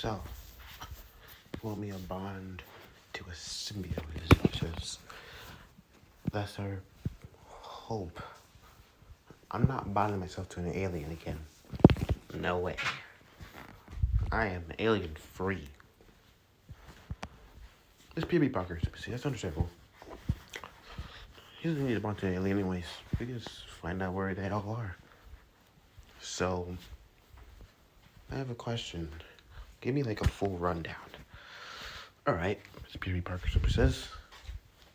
So, want me a bond to a symbiote, because that's our hope. I'm not bonding myself to an alien again. No way. I am alien free. It's PB Parker. See, that's understandable. He doesn't need to bond to an alien anyways. We just find out where they all are. So, I have a question. Give me like a full rundown. Alright, as PB Parker Super says,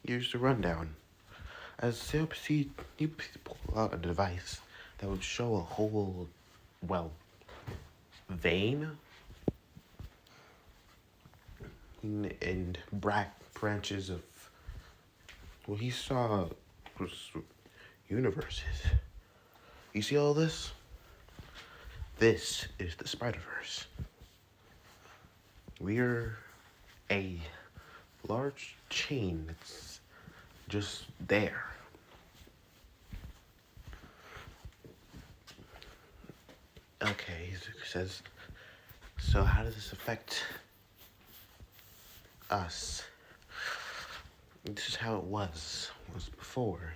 here's the rundown. As Sam proceed, you pull out a device that would show a whole, vein and branches of what he saw was universes. You see all this? This is the Spider-Verse. We're a large chain that's just there. Okay, he says, so how does this affect us? This is how it was before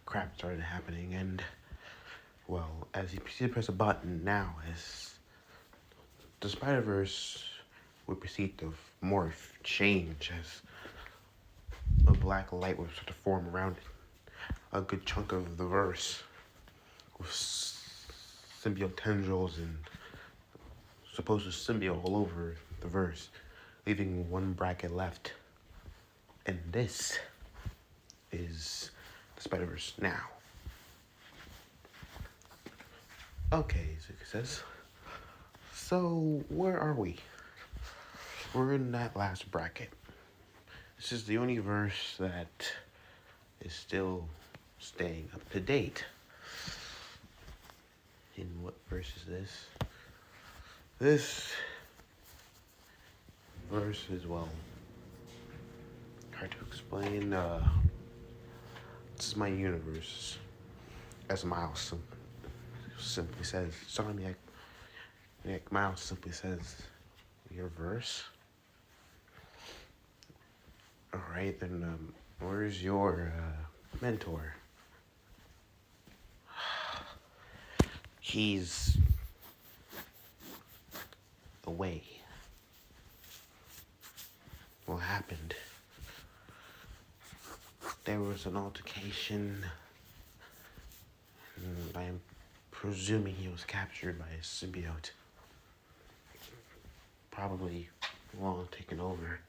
crap started happening, and as you press a button now, as the Spider-Verse would proceed to morph, change, as a black light would start to form around a good chunk of the verse with symbiote tendrils and supposed symbiote all over the verse, leaving one bracket left. And this is the Spider-Verse now. Okay, Zuka says. So, where are we? We're in that last bracket. This is the only verse that is still staying up to date. In what verse is this? This verse is, hard to explain. This is my universe, as Miles simply says. Sorry, Miles simply says, your verse. All right, then where's your mentor? He's away. What happened? There was an altercation, and I am presuming he was captured by a symbiote. Probably long taken over.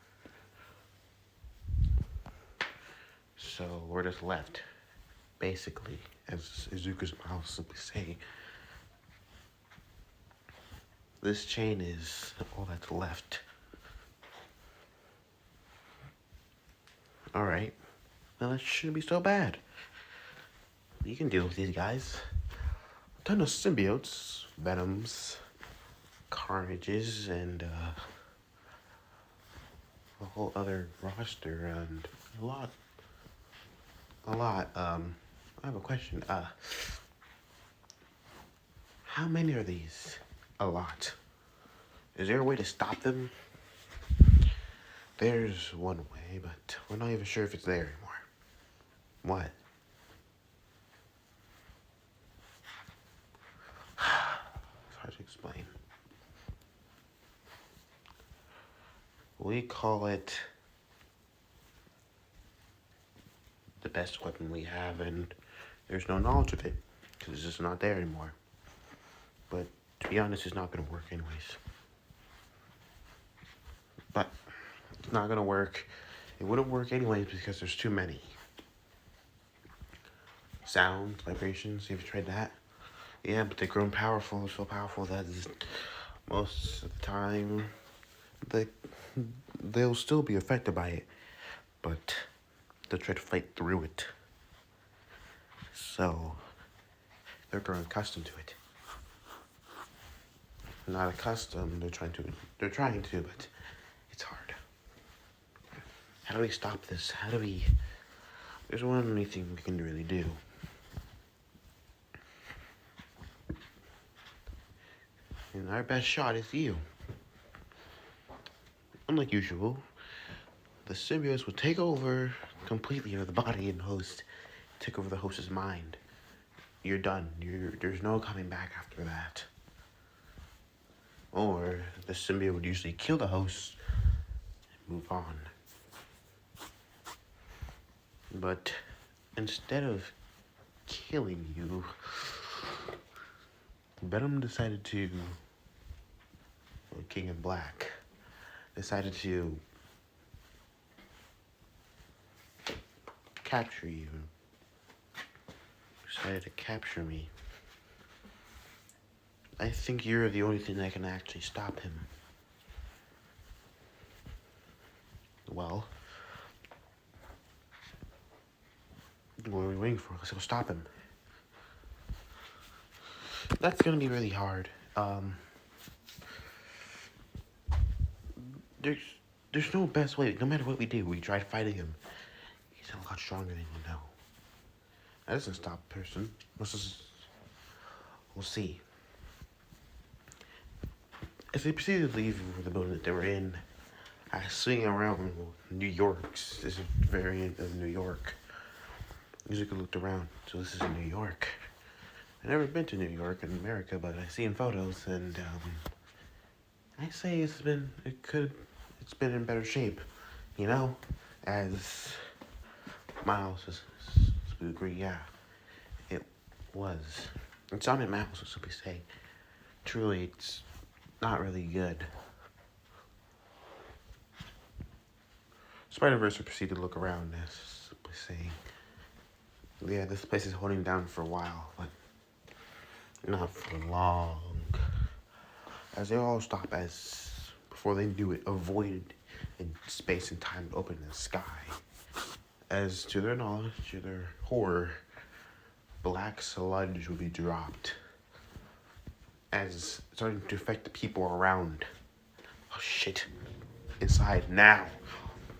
So we're just left, basically, as Izuku's Miles simply say. This chain is all that's left. Alright. Well, that shouldn't be so bad. You can deal with these guys. A ton of symbiotes, venoms, carnages, and a whole other roster, and a lot. I have a question. How many are these? A lot. Is there a way to stop them? There's one way, but we're not even sure if it's there anymore. What? It's hard to explain. We call it the best weapon we have, and there's no knowledge of it, because it's just not there anymore. But to be honest, it's not going to work anyways. But it's not going to work. It wouldn't work anyways because there's too many. Sound, vibrations, have you tried that? Yeah, but they've grown powerful, so powerful that most of the time they'll still be affected by it, but they'll try to fight through it. So they're growing accustomed to it. Not accustomed, they're trying to, but it's hard. How do we stop this? There's one only thing we can really do. And our best shot is you. Unlike usual, the symbiotes will take over completely of the body and host, take over the host's mind. You're done. There's no coming back after that. Or the symbiote would usually kill the host and move on. But instead of killing you, Venom decided to, King in Black, decided to capture you. Decided to capture me. I think you're the only thing that can actually stop him. Well, what are we waiting for? Let's go stop him. That's gonna be really hard. There's no best way. No matter what we do, we try fighting him. He's a lot stronger than you know. That doesn't stop a person. We'll see. As they proceeded to leave the building that they were in, I swing around New York's. This is a variant of New York. Music looked around, so this is New York. I've never been to New York in America, but I've seen photos, and I say it's been in better shape, you know, as Miles would agree. Yeah, it was. It's on Miles would simply say, truly, it's not really good. Spider-Verse would proceed to look around as simply saying, yeah, this place is holding down for a while, but not for long. As they all stop, as before they do it, avoided in space and time to open the sky. As to their knowledge, to their horror, black sludge will be dropped. As starting to affect the people around. Oh shit. Inside now.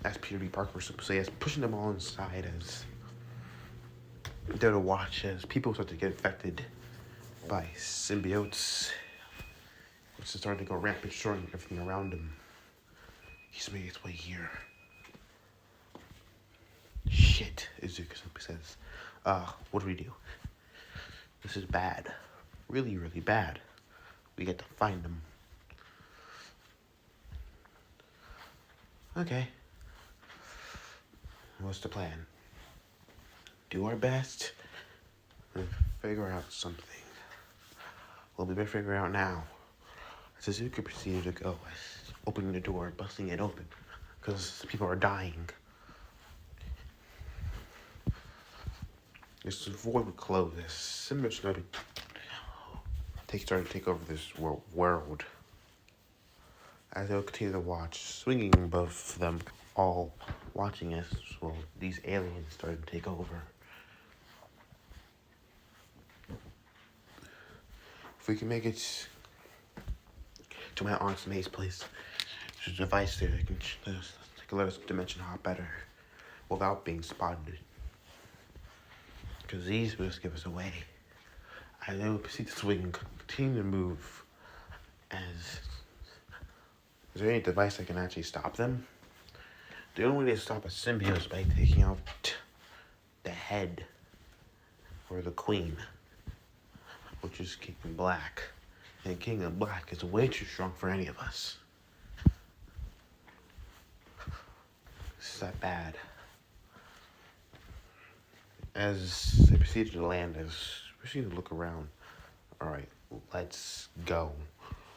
As Peter B. Parker would say, as pushing them all inside as there to watch as people start to get infected by symbiotes. Which is starting to go rampant, destroying everything around him. He's made his way here. Shit, Izuka simply says. What do we do? This is bad. Really, really bad. We get to find him. Okay. What's the plan? Do our best and figure out something. Well, we better figure it out now. Suzuki proceeded to go, opening the door, busting it open, because people are dying. This void would close. This symbiote started to take over this world. As they'll continue to watch, swinging above them, all watching as well, these aliens started to take over. If we can make it to my aunt's May's place, there's a device there that can let us dimension hop better without being spotted. Because these will just give us away. I then proceed to swing, continue to move. Is there any device that can actually stop them? The only way to stop a symbiote is by taking out the head or the queen, which is King in Black. And King in Black is way too strong for any of us. This is that bad. As they proceeded to land, as we proceeded to look around, alright, let's go.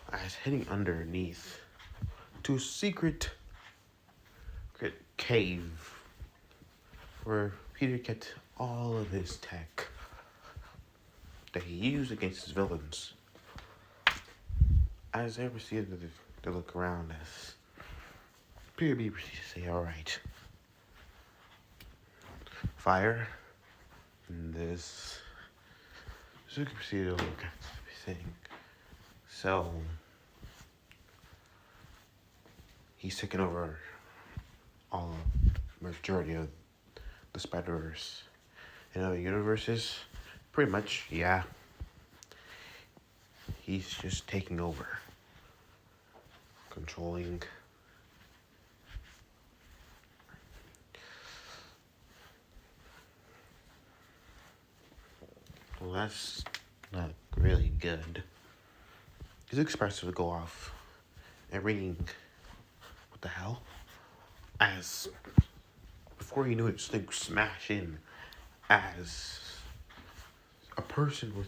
I was heading underneath to a secret cave where Peter kept all of his tech that he used against his villains. As I proceeded to look around, as Peter B proceeded to say, alright, fire, and this. Suzuki proceeded to look at everything. So, he's taken over all majority of the Spider-Verse. In other universes, pretty much, yeah. he's just taking over, controlling. Well, that's not really good. His expressor would go off and ringing. What the hell? As before he knew it, something smash in. As a person with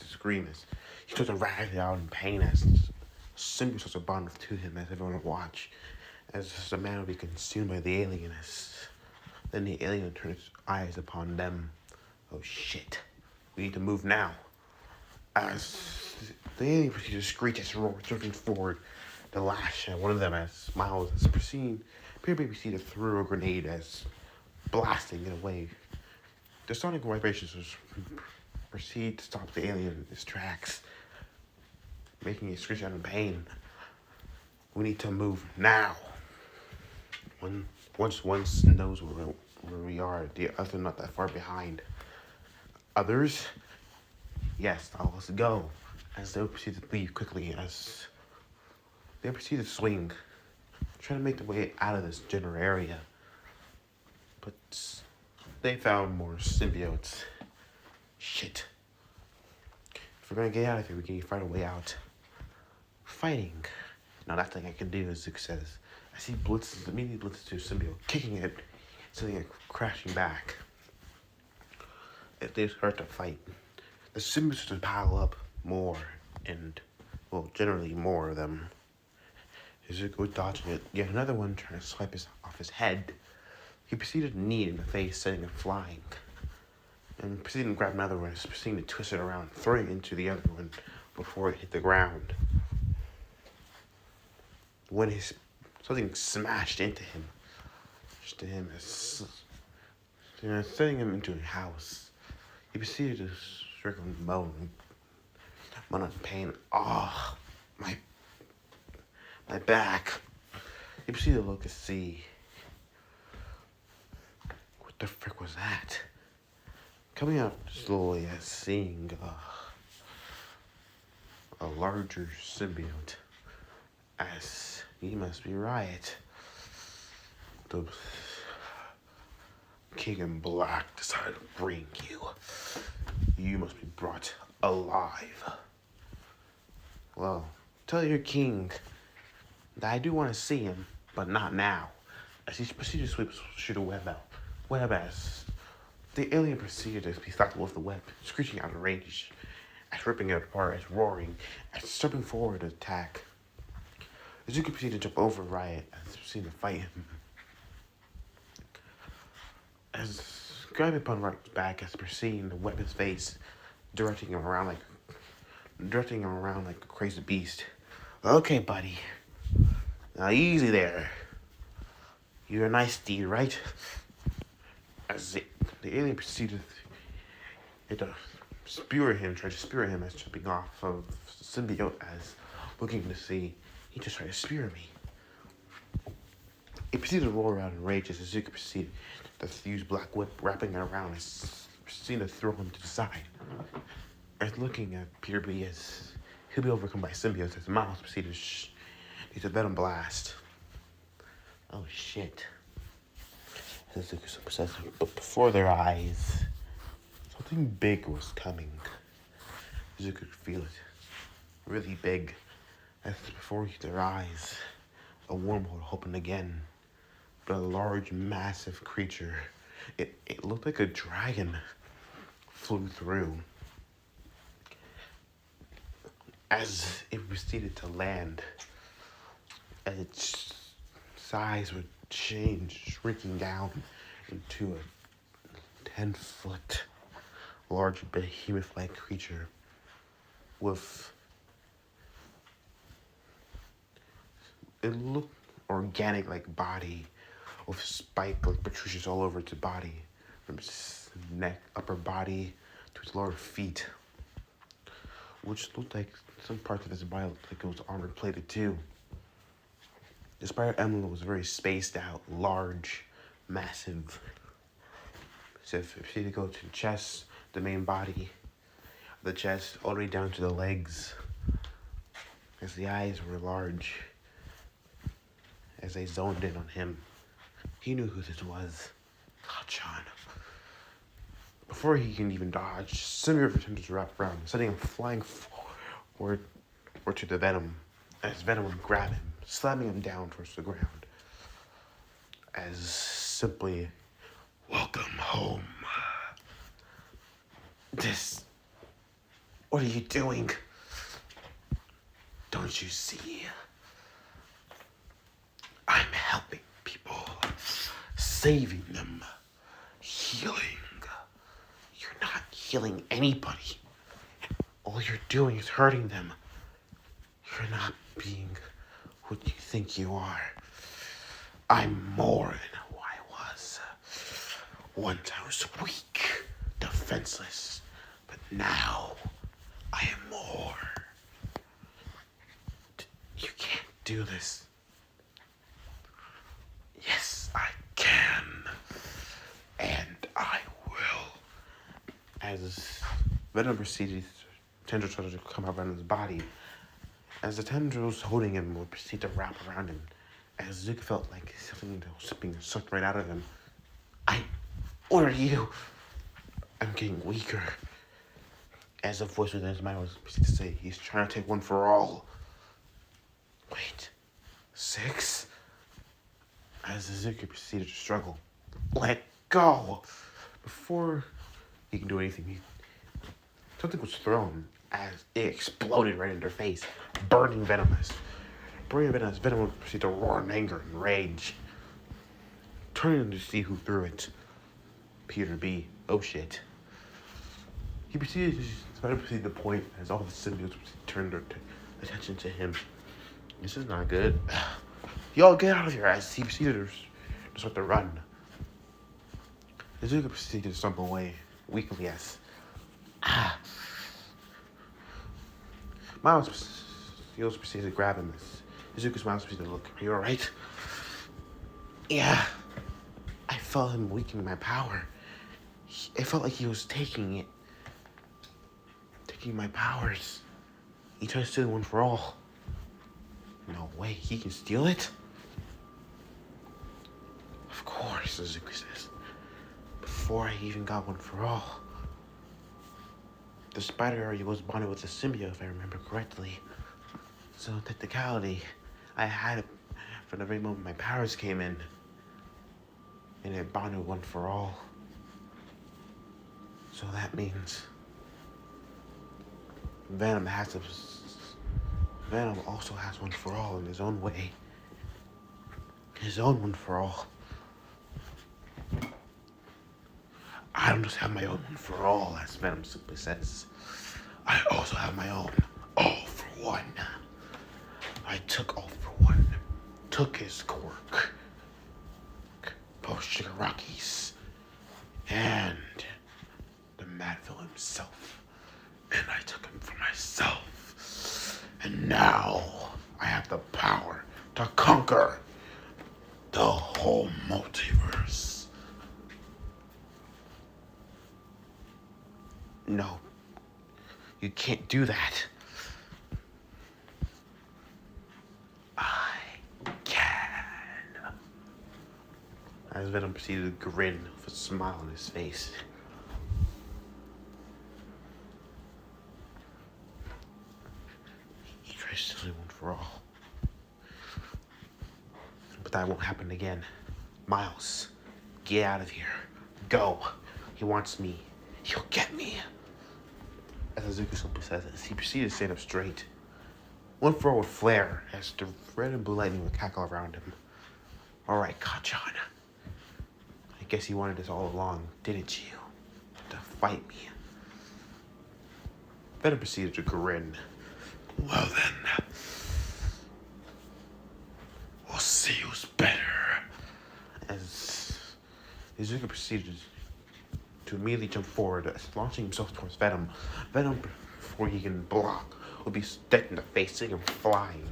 scream as he starts to writhe out in pain as symbiote starts to bond to him as everyone would watch. As the man would be consumed by the alien as then the alien would turn its eyes upon them. Oh shit. We need to move now. As the alien proceeds to screech as roar, surging forward to lash at one of them as Miles is proceeded through a grenade as blasting it away. The sonic vibrations proceed to stop the alien in its tracks, making it screech out in pain. We need to move now. Once one knows where we are, the other not that far behind. Others, yes, now let's go. As they proceed to leave quickly, as they proceed to swing, trying to make their way out of this general area. But they found more symbiotes. Shit. If we're gonna get out of here, we can find a way out. Fighting. Now that thing I can do, as Zook says. I see blitzes, immediately blitzes to symbiote, kicking it, sending it crashing back. If they start to fight, the symbiotes just pile up more, and, well, generally more of them. Zuko dodging it, yet another one trying to swipe off his head. He proceeded to knee in the face, sending him flying. And proceeding to grab another one, proceeding to twist it around, throwing it into the other one before it hit the ground. When something smashed into him, just to him, sending him into a house, he proceeded to struggle and moan in pain. Oh, my back. He proceeded to look to see. What the frick was that? Coming out slowly as seeing a larger symbiote. As he must be right. The King in Black decided to bring you. You must be brought alive. Well, tell your king that I do want to see him, but not now. As he proceeded to shoot a web out. Web as the alien proceeded to be stopped with the web, screeching out of range, as ripping it apart, as roaring, as stepping forward to attack. As you can proceed to jump over Riot, as proceeding to fight him. As grabbing upon Riot's back, as proceeding to web his face, directing him around like a crazy beast. Okay, buddy. Now easy there. You're a nice steed, right? As the alien proceeded to try to spear him as jumping off of the symbiote as looking to see. He just tried to spear me. He proceeded to roll around in rage as Azuka proceeded to use Black Whip, wrapping it around and proceeded to throw him to the side. As looking at Peter B as he'll be overcome by symbiotes as Miles proceeded to use a Venom Blast. Oh shit. Azuka so possessive, but before their eyes, something big was coming. Azuka could feel it. Really big. As before their eyes, a wormhole opened again. But a large, massive creature. It looked like a dragon flew through. As it proceeded to land, as its size would change, shrinking down into a 10-foot large behemoth-like creature with... It looked organic like body with spike like protrusions all over its body, from its neck, upper body to its lower feet, which looked like some parts of its body looked like it was armor plated too. The spider emblem was very spaced out, large, massive. So if you go to the chest, the main body, the chest all the way down to the legs, as the eyes were large, as they zoned in on him. He knew who this was. Kachan. Before he can even dodge, similar tendrils wrap around, sending him flying forward or to the Venom, as Venom would grab him, slamming him down towards the ground. As simply, welcome home. What are you doing? Don't you see? I'm helping people, saving them, healing. You're not healing anybody. All you're doing is hurting them. You're not being what you think you are. I'm more than who I was. Once I was weak, defenseless, but now I am more. You can't do this. Yes, I can. And I will. As Venom proceeded, tendrils started to come around his body. As the tendrils holding him would proceed to wrap around him, as Zuko felt like something was being sucked right out of him. What are you? I'm getting weaker. As a voice within his mind was proceeded to say, he's trying to take one for all. Wait, 6? As Zuko proceeded to struggle. Let go! Before he can do anything, something was thrown as it exploded right in their face, burning venomous. Venom would proceed to roar in anger and rage. Turning to see who threw it. Peter B. Oh shit. He proceeded to point as all the symbiotes turned their attention to him. This is not good. Y'all get out of here, as he proceeded to start to run. Izuka proceeded to stumble away, weakly as Miles proceeded to grab him as Izuka's Miles proceeded to look. Are you alright? Yeah. I felt him weakening my power. It felt like he was taking my powers. He tried to steal one for all. No way, he can steal it? Of course, Izuku says. Before I even got one for all. The spider already was bonded with the symbiote, if I remember correctly. So, technicality, I had it from the very moment my powers came in. And it bonded one for all. So that means Venom also has one for all in his own way. His own one for all. I don't just have my own one for all, as Venom simply says. I also have my own all for one. I took all for one. Took his quirk. Both Shigaraki's. And the Madville himself. And I took him for myself. And now I have the power to conquer the whole multiverse. No, you can't do that. I can. As Venom proceeded to grin with a smile on his face. He tries to steal one for all. But that won't happen again. Miles, get out of here. Go. He wants me. He'll get me. As Izuku simply says it, he proceeded to stand up straight. One for all would flare as the red and blue lightning would cackle around him. Alright, Kachan. I guess you wanted this all along, didn't you? To fight me. Venom proceeded to grin. Well then, we'll see who's better. As Izuku proceeded to immediately jump forward, launching himself towards Venom. Venom, before he can block, would be decked in the face, sending him flying.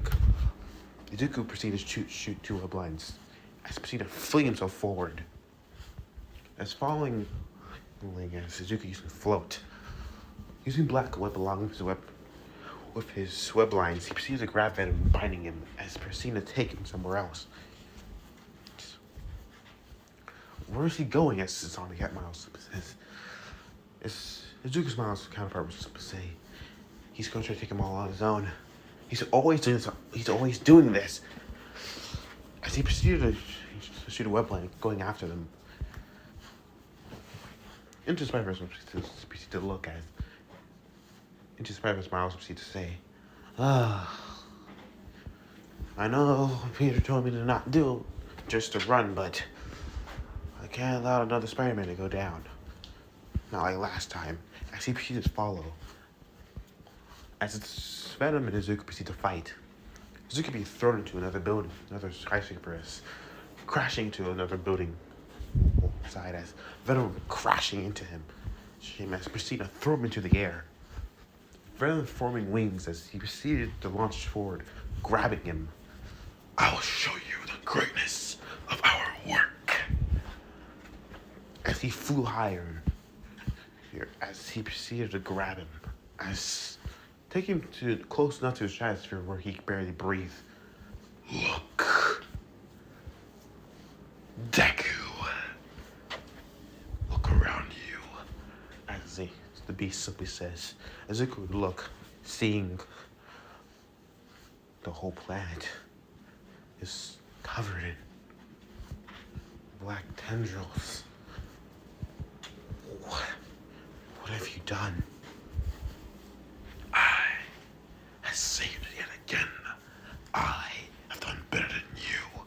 Izuku proceeded to shoot two blinds, as he proceeded to fling himself forward. As Izuku used to float. Using black web along with his web lines, he proceeds to grab Venom, binding him as proceeding to take him somewhere else. Where is he going? As Sonic Cat Miles says. It's Izuku's Miles' counterpart was to say he's going to try to take him all on his own. He's always doing this. He's always doing this. As he proceeded to shoot a web line, going after them. Into Spider-Verse proceeded to look at. Into Spider-Verse Miles proceeded to say, I know Peter told me to not do just to run, but I can't allow another Spider-Man to go down. Not like last time. As he proceeded to follow. As Venom and Izuku proceed to fight, Izuku be thrown into another building, another skyscraper, crashing into another building side as Venom crashing into him. As proceed to throw him into the air. Venom forming wings as he proceeded to launch forward, grabbing him. I will show you the greatness of our work. As he flew higher, as he proceeded to grab him, as take him to close enough to his stratosphere where he could barely breathe. Look, Deku. Look around you, as the beast simply says. As Izuku would look, seeing the whole planet is covered in black tendrils. What have you done? I have saved it yet again. I have done better than you.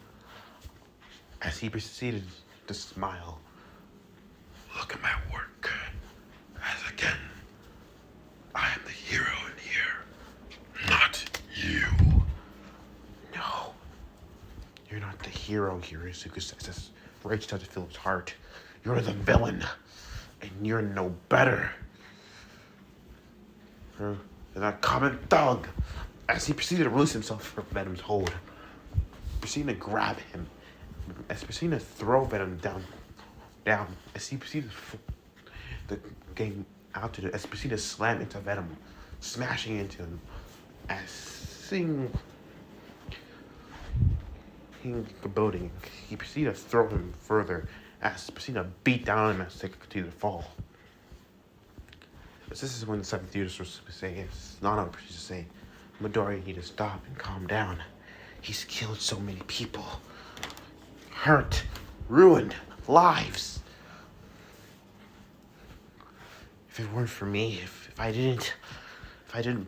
As he proceeded to smile, look at my work. As again, I am the hero in here, not you. No, you're not the hero here, Izuku says. Rage started to fill his heart. You're the villain, and you're no better. You're a common thug. As he proceeded to release himself from Venom's hold, proceeding to grab him, as proceeding to throw Venom down, as he proceeded to gain altitude, as he proceeded to slam into Venom, smashing into him, as seeing the building, he proceeded to throw him further, as he proceeded to beat down on him as they continued to fall. But this is when the seventh Theaters was saying, it's not on to say, Midori, you need to stop and calm down. He's killed so many people. Hurt, ruined lives. If it weren't for me, if I didn't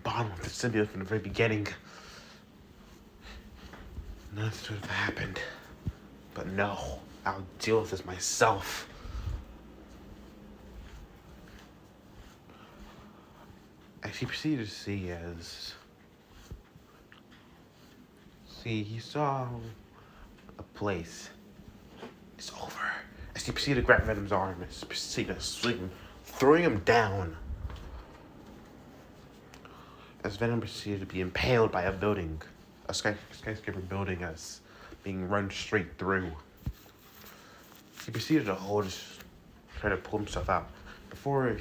bond with the symbiote from the very beginning, none of this would have happened. But no, I'll deal with this myself. As he proceeded to see he saw a place. It's over. As he proceeded to grab Venom's arm, as he proceeded to swing him, throwing him down. As Venom proceeded to be impaled by a building, a skyscraper building, as being run straight through. He proceeded to try to pull himself out. Before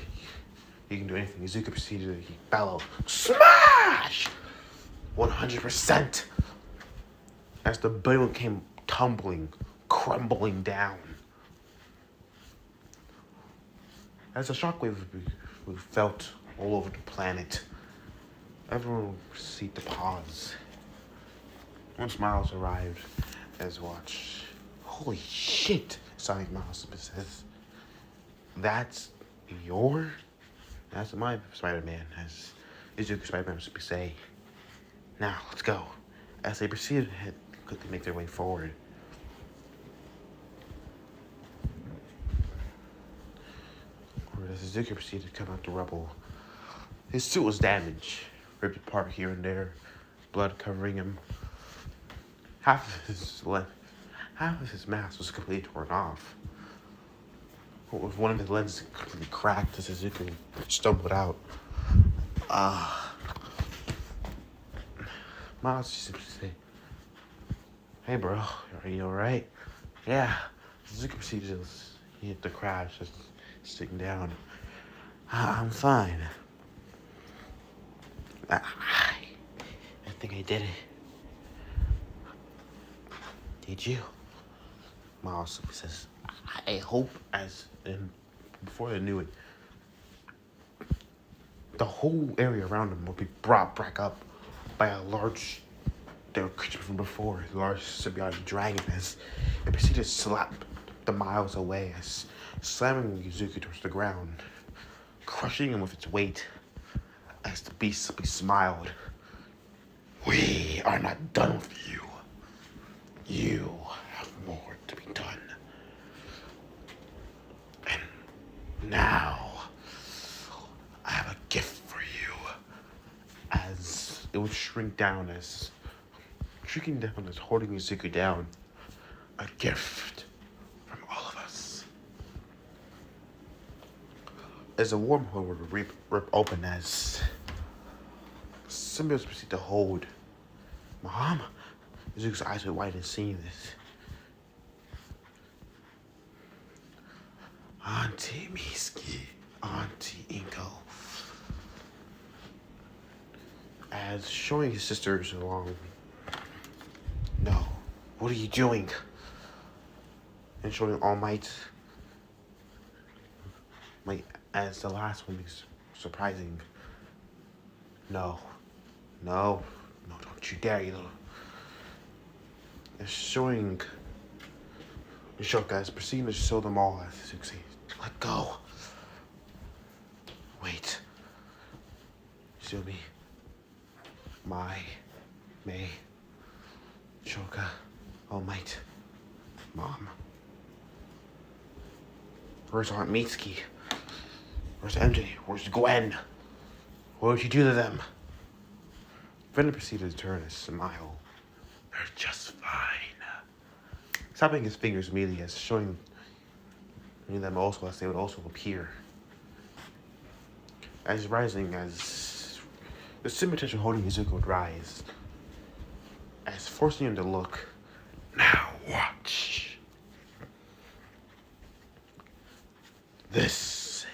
he can do anything, Izuku proceeded to bellow, smash! 100%! As the building came tumbling, crumbling down. As a shockwave we felt all over the planet, everyone proceeded to pause. Once Miles arrived, as watch. Holy shit, Sonic Miles says. That's my Spider-Man, as Izuku Spider-Man would say. Now, let's go. As they proceeded to quickly make their way forward. As Izuku proceeded to come out the rubble, his suit was damaged, ripped apart here and there, blood covering him. Half of his mask was completely torn off. With one of his lenses completely cracked as Izuku stumbled out. Miles just simply say, "Hey bro, are you alright?" Yeah. Izuku proceeded to hit the crash, just sitting down. I'm fine. I think I did it. Did you? Miles says, I hope before they knew it, the whole area around them would be brought back up by a large, their creature from before, a large symbiotic dragon as it proceeded to slap the Miles away as slamming Yuzuki towards the ground, crushing him with its weight as the beast simply smiled. We are not done with you. You have more to be done. And now, I have a gift for you. As it would shrinking down as holding Yuzuki down. A gift from all of us. As a wormhole would rip open as symbiotes proceed to hold. Mom? Yuzuki's eyes were wide and seeing this. Auntie Miski, Auntie Inko. As showing his sisters along. No, what are you doing? And showing All Might. As the last one is surprising. No, don't you dare, you little. It's showing Shoka is proceeding to show them all as he succeeds. Let go. Wait. Shumi. May. Shoka. All Might. Mom. Where's Aunt Mitsuki? Where's MJ? Where's Gwen? What did you do to them? Venom proceeded to turn and smile. They're just fine. Stopping his fingers immediately as showing them also as they would also appear. As rising as the scimitar holding Izuku would rise. As forcing him to look. Now watch. This.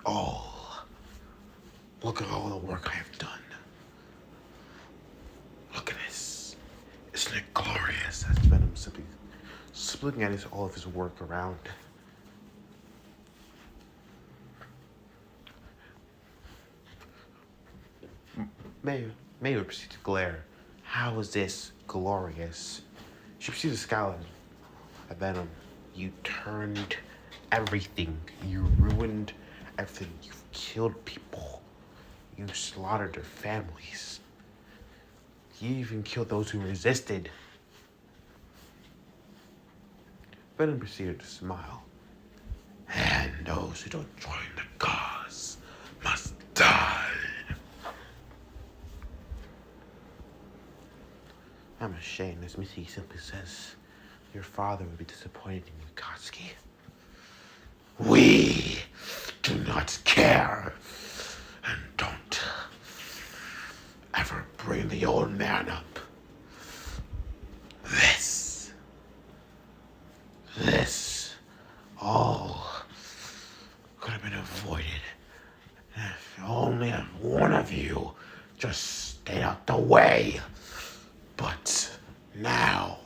All. Look at all the work I have done. Look at this. Isn't it glorious? As Venom simply looking at all of his work around. May would proceed to glare. How is this glorious? She proceeded to scowl at Venom. You turned everything. You ruined everything. You've killed people. You slaughtered their families. You even killed those who resisted. Venom proceeded to smile. And those who don't join the cause must die. I'm ashamed, as Missy simply says, your father would be disappointed in you, Katsuki. We do not care. And don't ever bring the old man up. This all could have been avoided if only one of you just stayed out the way. But now,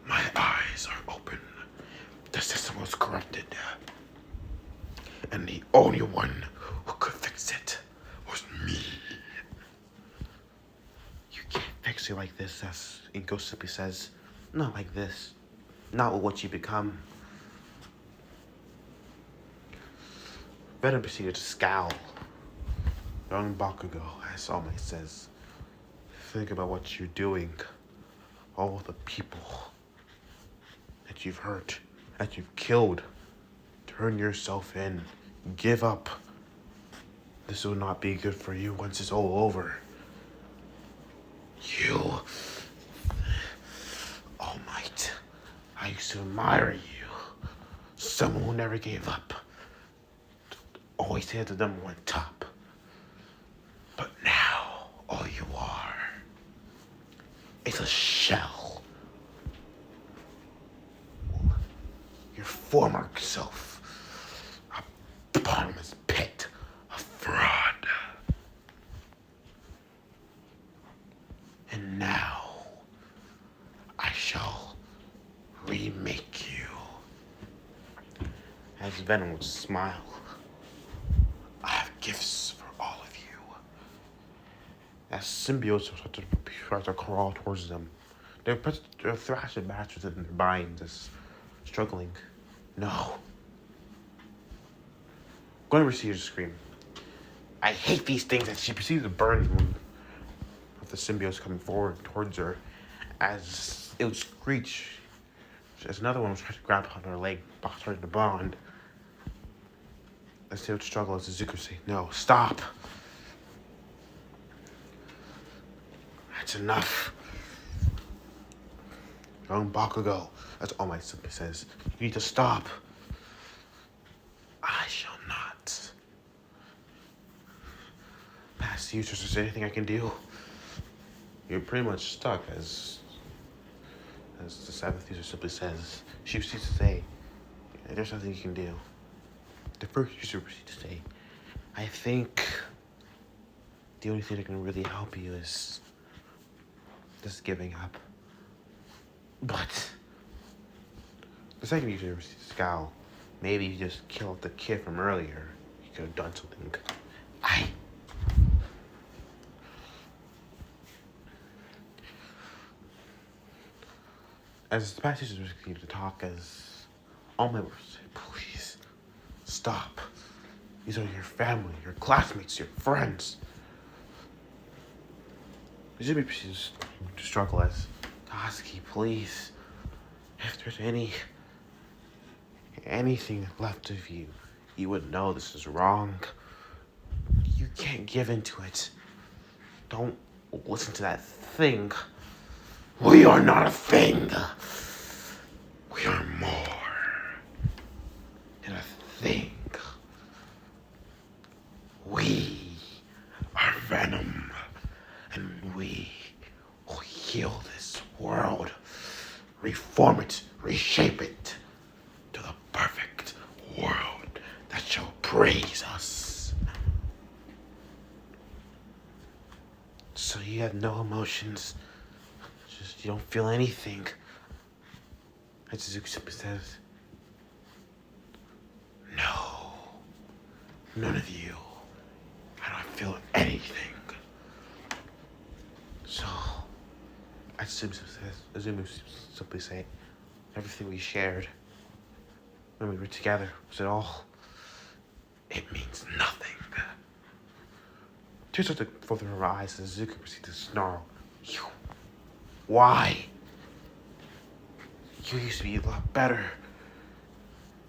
my eyes are open. The system was corrupted. And the only one who could fix it was me. You can't fix it like this, as Inko simply says. Not like this. Not with what you become. Venom proceeded to scowl. Young Bakugo, as All Might says. Think about what you're doing. All the people that you've hurt, that you've killed. Turn yourself in. Give up. This will not be good for you once it's all over. You, All Might, I used to admire you. Someone who never gave up. Always had the number one top. But now, all you are is a shell. Your former self. A bottomless pit. A fraud. Venom would smile. I have gifts for all of you. As symbiotes start to crawl towards them, they're thrashing bastards in their minds, just struggling. No. Gwen receives a scream. I hate these things, as she perceives the burn of the symbiotes coming forward towards her. As it would screech, as another one was trying to grab on her leg, starting to bond. As they would struggle, as Izuku would say, no, stop. That's enough. Young Bakugo, that's all my simply says. You need to stop. I shall not. Past the users, is there anything I can do? You're pretty much stuck, as the seventh user simply says. She proceeds to say, there's nothing you can do. The first user proceeds to say, I think the only thing that can really help you is just giving up. But the second user proceeds to scowl. Maybe you just killed the kid from earlier. You could have done something. As the past users continue to talk, as all my words say, please stop. These are your family, your classmates, your friends. Izumi proceeds to struggle as, Katsuki, please. If there's anything left of you, you would know this is wrong. You can't give into it. Don't listen to that thing. We are not a thing. We are more than a thing. We are Venom, and we will heal this world, reform it, reshape it to the perfect world that shall praise us. So you have no emotions. You don't feel anything. As Suzuki simply says, no, none of you. I don't feel anything. So, as Azumi simply say, everything we shared when we were together, was it all? It means nothing. Tears start to flow through her eyes as Suzuki proceeds to snarl. Why? You used to be a lot better.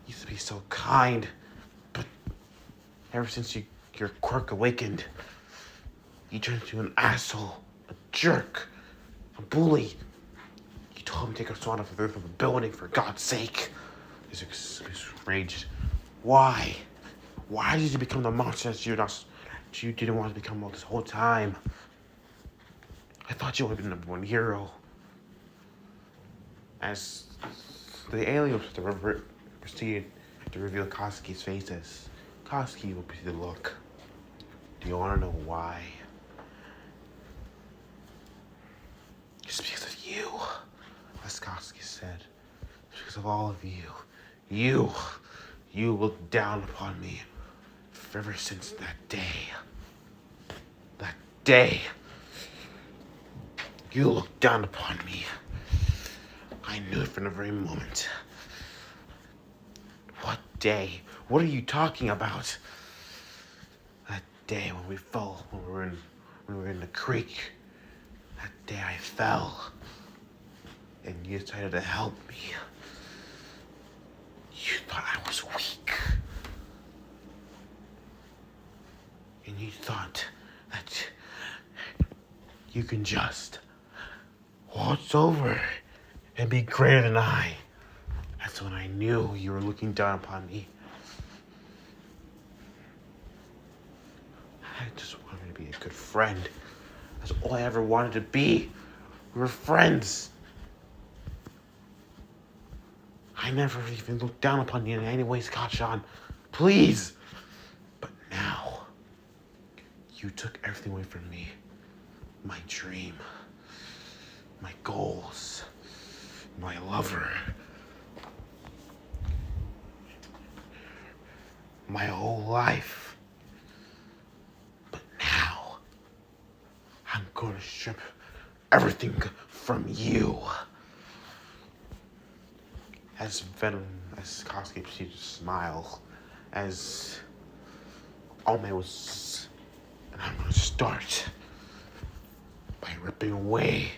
You used to be so kind. But ever since your quirk awakened, you turned into an asshole, a jerk, a bully. You told him to take us on off the roof of a building, for God's sake. He's raged. Why? Why did you become the monster that you didn't want to become all this whole time? I thought you would have been the number one hero. As the aliens proceeded to reveal Katsuki's faces, Katsuki will proceed to look. Do you want to know why? It's because of you, as Katsuki said. It's because of all of you. You looked down upon me ever since that day. That day. You looked down upon me. I knew it from the very moment. What day? What are you talking about? That day when we fell, when we were in the creek. That day I fell. And you decided to help me. You thought I was weak. And you thought that you can just waltz over and be greater than I. That's when I knew you were looking down upon me. I just wanted to be a good friend. That's all I ever wanted to be. We were friends. I never even looked down upon you in any way, Scott-chan. Please. But now, you took everything away from me. My dream. My goals. My lover. my whole life. But now, I'm gonna strip everything from you. As Koski proceeded to smile, as Ome was, and I'm gonna start by ripping away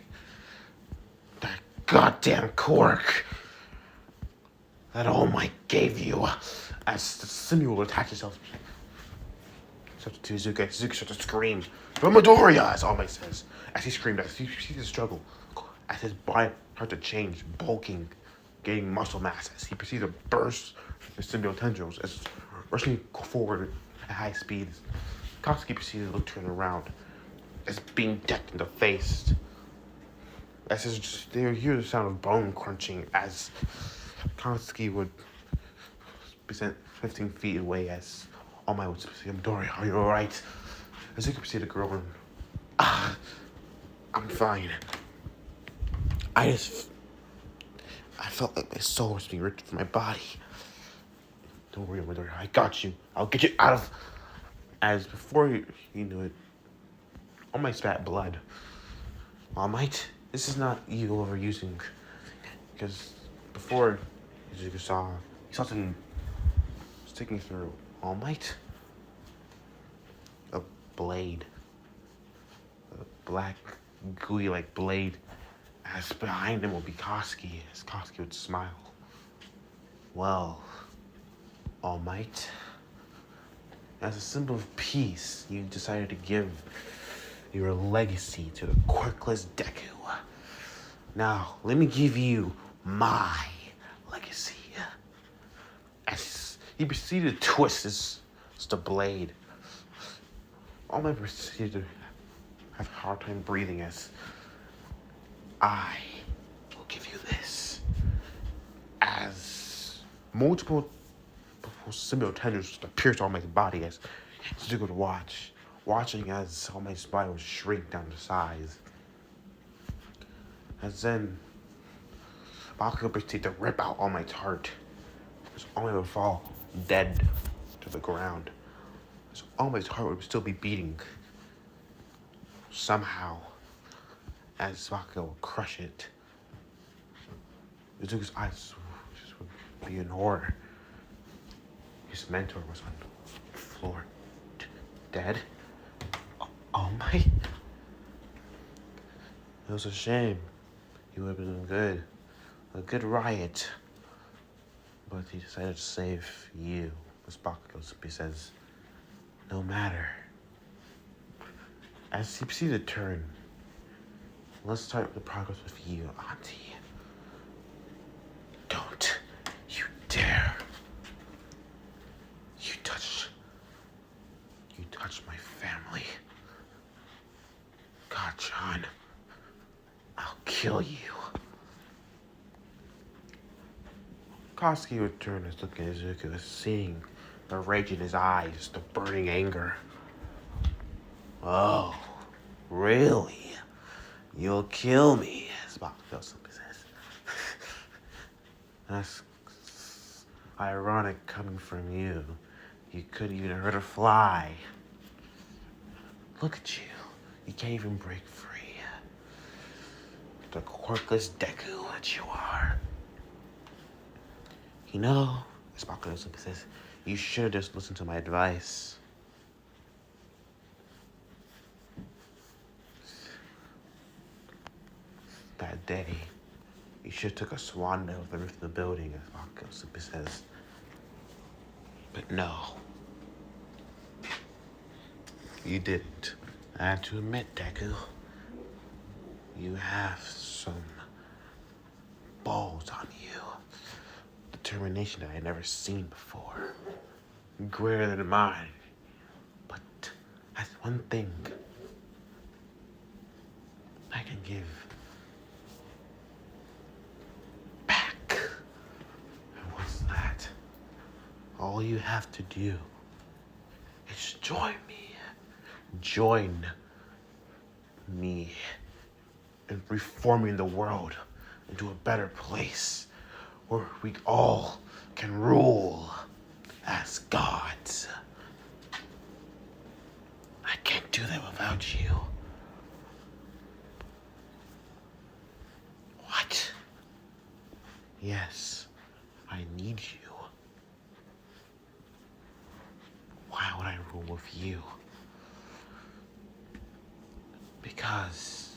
that goddamn cork that All Might gave you, as the symbiote will attach itself to Izuku. Izuku starts to scream, "For Midoriya!" as All Might says. As he screamed, as he sees the struggle, as his body starts to change, bulking, gaining muscle mass, as he proceeds to burst the symbiote tendrils, as rushing forward at high speed. Koski proceeds to turn around, as being decked in the face. As they hear the sound of bone crunching, as Koski would be sent 15 feet away, as All Might would say, "Midoriya, are you alright?" As you can see the girl and I'm fine. I felt like my soul was being ripped from my body. Don't worry, Midoriya, I got you. I'll get you out of... As before you knew it, All Might spat blood. All Might, this is not you overusing. Because before you saw something sticking through All Might. A blade. A black, gooey-like blade. As behind him will be Koski, as Koski would smile. Well, All Might, as a symbol of peace, you decided to give your legacy to the quirkless Deku. Now, let me give you my legacy. As he proceeded to twist the blade, All Might proceeded to have a hard time breathing as I will give you this. As multiple symbiote tendrils appear to All Might's body as Zuko would watching as All Might's body would shrink down to size. As then Bakugo would proceed to rip out All Might's heart. As All Might would fall dead to the ground. As All Might's heart would still be beating. Somehow, as Bakugo would crush it, Izuku's eyes just would be in horror. His mentor was on the floor, dead. All Might. It was a shame. He would have been a good riot. But he decided to save you, as Bakugo simply says, no matter. As he proceeded to turn, let's start the progress with you, Auntie. Don't you dare. You touch my family. God, John, I'll kill you. Koski would turn and look at Izuku, seeing the rage in his eyes, the burning anger. Oh, really? You'll kill me, as Bakugo simply says. That's ironic coming from you. You couldn't even hurt a fly. Look at you. You can't even break free. The quirkless Deku that you are. You know, as Bakugo simply says, you should have just listened to my advice. That day, you should have took a swan dive with the roof of the building, as Bakugo simply says. But no. You didn't. I have to admit, Deku, you have some balls on you. Determination that I never seen before. Greater than mine. But that's one thing I can give back. And what's that? All you have to do is join me. Join me in reforming the world into a better place where we all can rule as gods. I can't do that without you. What? Yes, I need you. Why would I rule with you? Because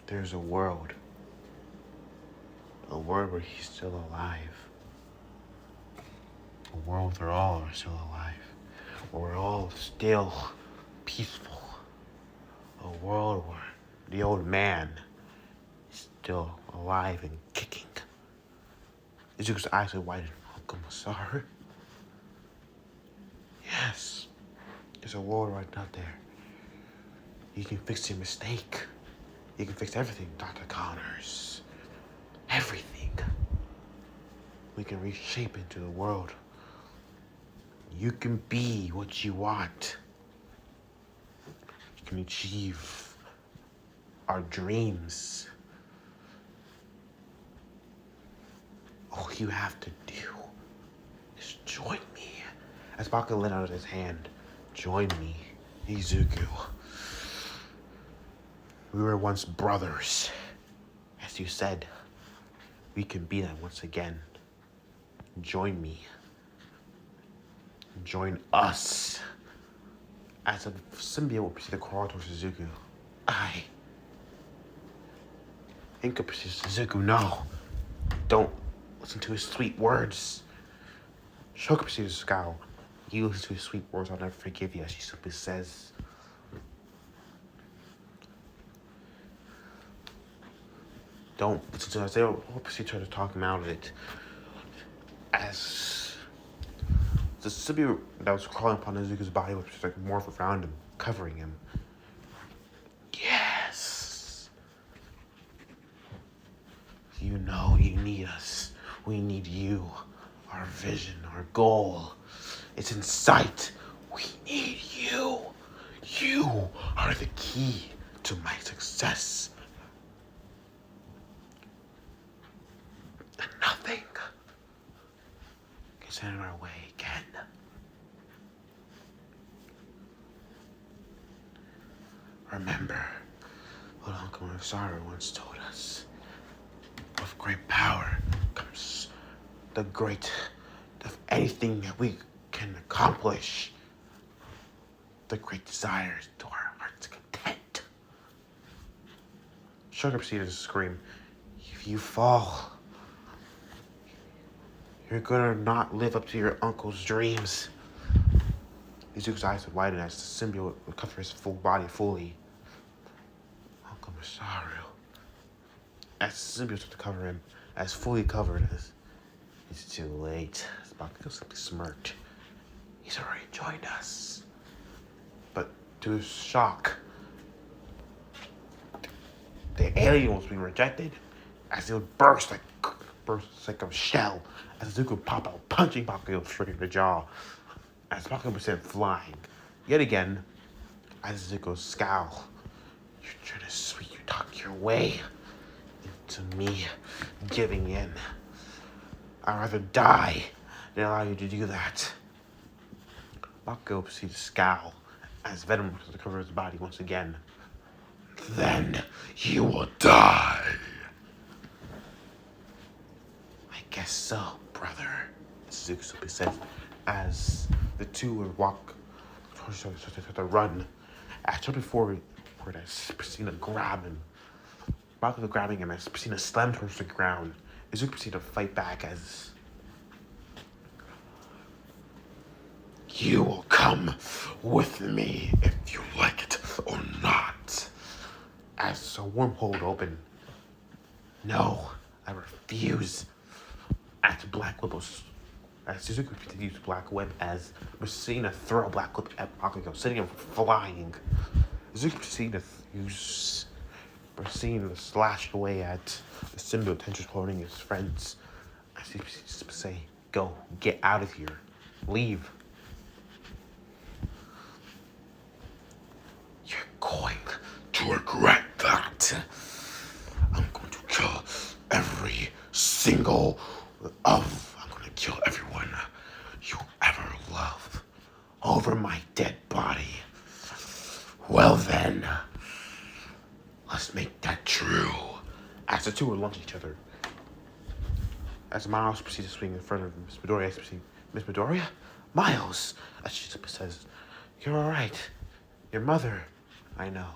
there's a world where he's still alive. A world where all are still alive. Where we're all still peaceful. A world where the old man is still alive and kicking. Izuku's eyes are wide. Uncle Masaru? Yes. There's a world right out there. You can fix your mistake. You can fix everything, Dr. Connors. Everything. We can reshape into the world. You can be what you want. You can achieve our dreams. All you have to do is join me. As Baka let out his hand, join me, Izuku. We were once brothers. As you said, we can be that once again. Join me. Join us. As a symbiote will proceed to crawl towards Izuku. Inka proceeds to Izuku, no. Don't listen to his sweet words. Shoka proceeds to scowl. You listen to his sweet words, I'll never forgive you, as she simply says. Don't listen to us. They will proceed to try to talk him out of it. As the symbiote that was crawling upon Izuku's body was just like morph around him, covering him. Yes. You know you need us. We need you. Our vision, our goal. It's in sight. We need you. You are the key to my success. And nothing can stand in our way again. Remember what Uncle Masaru once told us. With great power comes the great of anything that we can accomplish. The great desires to our heart's content. Sugar proceeded to scream, if you fall, you're gonna not live up to your uncle's dreams. Izuku's eyes would widen as the symbiote would cover his full body fully. Uncle Masaru. As the symbiote started to cover him, as fully covered as it's too late. As Bakugo simply smirked. He's already joined us. But to his shock, the alien was being rejected as it would burst like a shell as Izuku would pop out, punching Bakugo straight in the jaw. As Bakugo was sent flying. Yet again, as Izuku scowl, you're trying to sweet talk your way into me giving in. I'd rather die than allow you to do that. Bakugo proceeds to scowl as venom was to cover his body once again. Then you will die. I guess so, brother, Izuku simply says as the two would walk towards to run. As just before as Priscilla grabbed him. Bakugo grabbing him as Priscilla slammed towards the ground. Izuku proceeded to fight back as you will come with me if you like it or not. As a wormhole would open. No, I refuse. As Black Whip was, as Suzuki proceeded to use Black Whip as Messina throw Black Whip at Bakugo, sending him flying. Suzuki proceeded to use Messina to slash away at the symbiote tension holding his friends. As he proceeds to say, go, get out of here, leave. You're going to regret that. I'm going to kill every single I'm going to kill everyone my dead body. Well then, let's make that true. As the two are lunging each other, as Miles proceeds to swing in front of Miss Midoriya, Miss Midoriya? Miles! As she says, you're alright. Your mother. I know.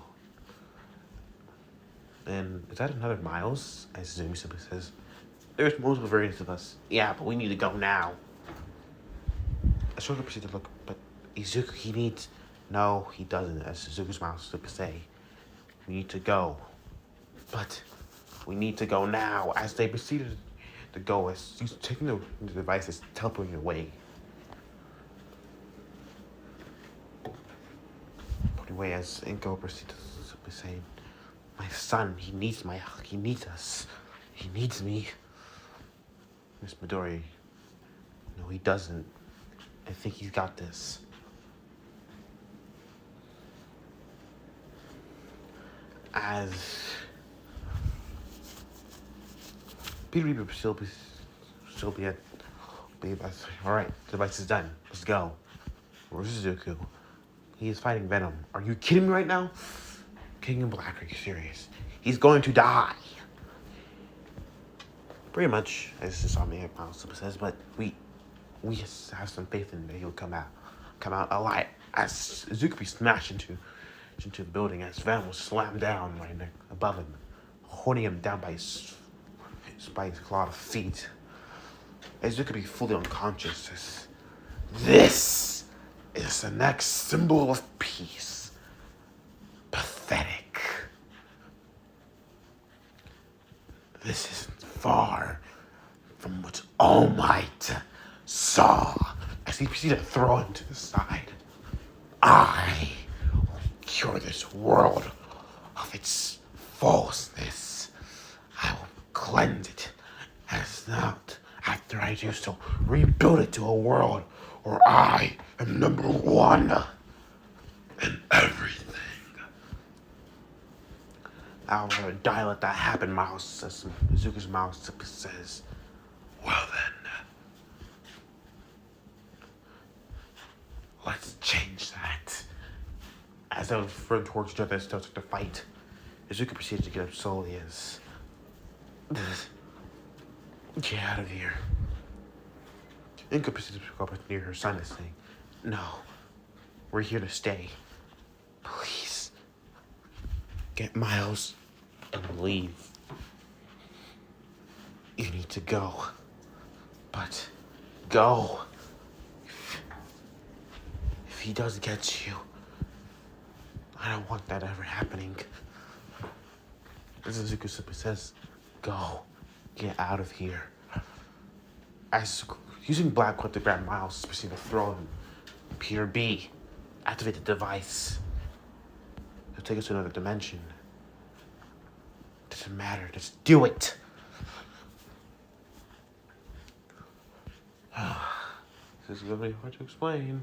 And is that another Miles? As Zumi simply says, there's multiple variants of us. Yeah, but we need to go now. Ashoka proceeds to look, but Izuku, he needs... No, he doesn't, as Izuku's Miles simply say. We need to go. But we need to go now. As they proceeded to go, as he's taking the devices, teleporting away. Putting away as Inko proceeds to simply say, my son, he needs us. He needs me. Miss Midori, no, he doesn't. I think he's got this. As Peter Reaper still be at. Alright, the device is done. Let's go. Where's Izuku? He is fighting Venom. Are you kidding me right now? King in Black, are you serious? He's going to die. Pretty much, as this Omni Mouse says, but we just have some faith in that he'll come out alive. As Izuku be smashed into the building, as Venom was slammed down right above him, holding him down by his clawed feet. As Izuku be fully unconscious. As this is the next symbol of peace. Pathetic. This isn't far from what All Might saw as he proceeded to throw him to the side. I will cure this world of its falseness. I will cleanse it as not after I do so, rebuild it to a world where I am number one in everything. I'll rather die let that happen, Miles, as Izuku's Miles says. Well then, let's change that. As they would run towards each other, still took the fight. Izuku proceeded to get up slowly as... Get out of here. Inko proceeded to go up near her son and saying, no, we're here to stay. Please, get Miles and leave. You need to go. But go. If he does get you, I don't want that ever happening. As Izuku simply says, go. Get out of here. As using Black Whip to grab Miles, proceeded to throw him. Peter B. Activate the device. It'll take us to another dimension. Doesn't matter. Just do it. This is gonna be hard to explain.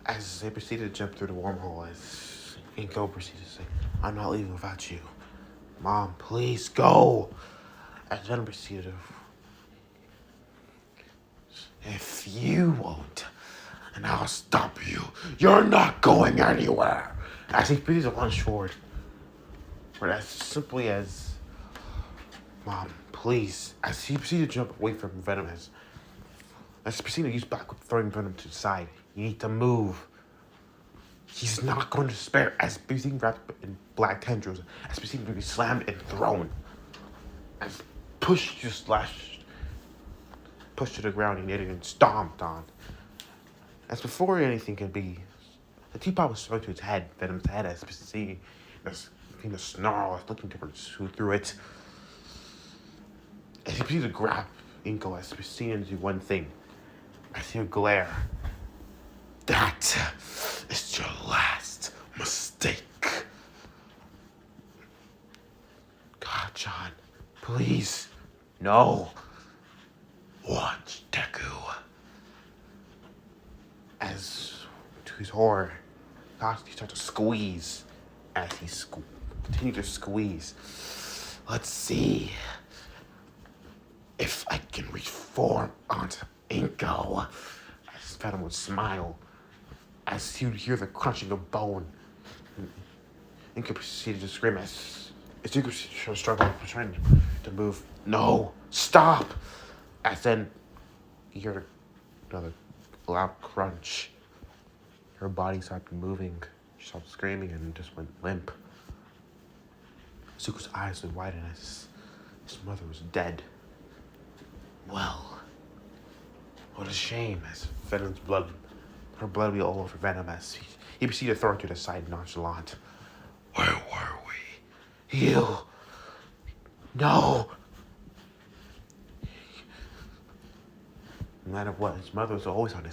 As they proceeded to jump through the wormhole, as Inko proceeded to say, I'm not leaving without you. Mom, please go. As Venom proceeded to... If you won't, and I'll stop you. You're not going anywhere. As he proceeded to lunge forward. But as simply as... Mom, please. As he proceeded to jump away from Venom, as he proceeded to use Black Whip, throwing Venom to the side. You need to move. He's not going to spare. As being wrapped in black tendrils, as proceeding to be slammed and thrown. As pushed to the ground and getting stomped on. As before anything could be, the teapot was thrown to its head, Venom's head, as seeing the snarl, looking towards who threw it. As he proceeded to grab Inko, as proceeding to do one thing. I see a glare. That is your last mistake. God, John, please. No. Watch Deku. As to his horror, he starts to squeeze. As he continues to squeeze. Let's see if I can reform onto Inko. As Venom would smile, as he would hear the crunching of bone. Inko proceeded to scream as Zuko was struggling, trying to move. No, stop! As then he heard another loud crunch. Her body stopped moving. She stopped screaming and just went limp. Zuko's eyes would widen as his mother was dead. Well, what a shame, as Venom's blood, her blood would be all over Venom as he proceeded to throw her to the side nonchalant. Where were we? You. No. No matter what, his mother was always on his